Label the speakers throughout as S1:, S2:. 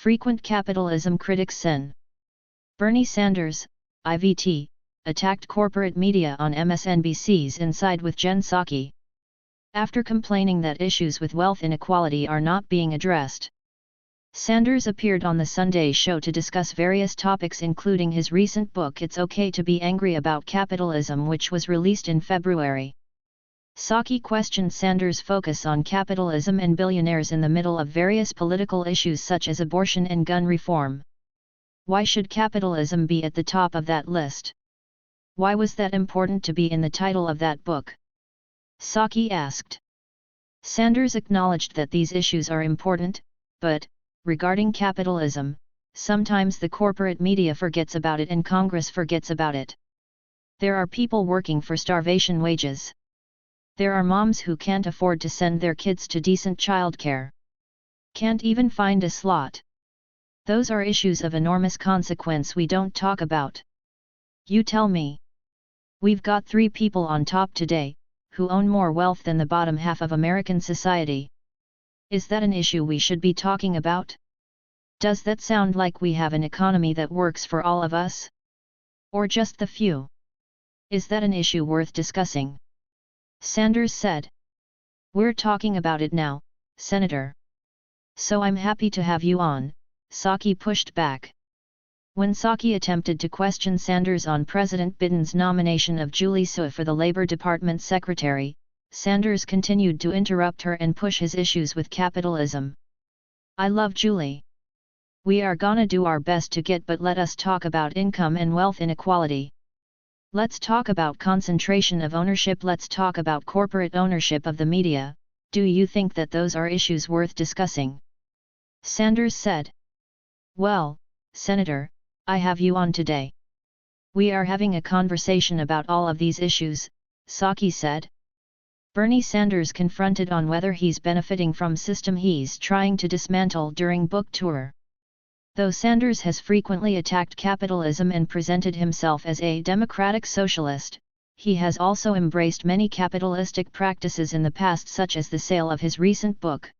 S1: Frequent capitalism critics Sen. Bernie Sanders, IVT, attacked corporate media on MSNBC's Inside with Jen Psaki. After complaining that issues with wealth inequality are not being addressed, Sanders appeared on the Sunday show to discuss various topics including his recent book It's Okay to Be Angry About Capitalism, which was released in February. Psaki questioned Sanders' focus on capitalism and billionaires in the middle of various political issues such as abortion and gun reform. Why should capitalism be at the top of that list? Why was that important to be in the title of that book? Psaki asked. Sanders acknowledged that these issues are important, but, regarding capitalism, sometimes the corporate media forgets about it and Congress forgets about it. There are people working for starvation wages. There are moms who can't afford to send their kids to decent childcare. Can't even find a slot. Those are issues of enormous consequence we don't talk about. You tell me. We've got 3 people on top today, who own more wealth than the bottom half of American society. Is that an issue we should be talking about? Does that sound like we have an economy that works for all of us? Or just the few? Is that an issue worth discussing? Sanders said. We're talking about it now, Senator. So I'm happy to have you on, Psaki pushed back. When Psaki attempted to question Sanders on President Biden's nomination of Julie Su for the Labor Department Secretary, Sanders continued to interrupt her and push his issues with capitalism. I love Julie. We are gonna do our best to get, but let us talk about income and wealth inequality. Let's talk about concentration of ownership. Let's talk about corporate ownership of the media. Do you think that those are issues worth discussing? Sanders said. Well, Senator, I have you on today. We are having a conversation about all of these issues, Psaki said. Bernie Sanders confronted on whether he's benefiting from system he's trying to dismantle during book tour. Though Sanders has frequently attacked capitalism and presented himself as a democratic socialist, he has also embraced many capitalistic practices in the past, such as the sale of his recent book.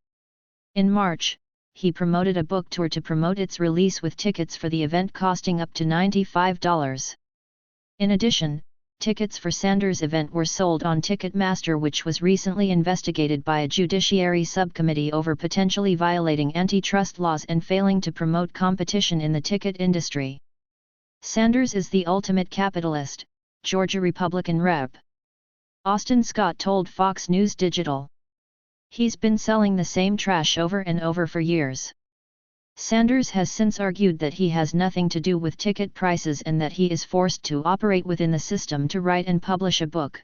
S1: In March, he promoted a book tour to promote its release with tickets for the event costing up to $95. In addition, tickets for Sanders' event were sold on Ticketmaster, which was recently investigated by a judiciary subcommittee over potentially violating antitrust laws and failing to promote competition in the ticket industry. Sanders is the ultimate capitalist, Georgia Republican Rep. Austin Scott told Fox News Digital. He's been selling the same trash over and over for years. Sanders has since argued that he has nothing to do with ticket prices and that he is forced to operate within the system to write and publish a book.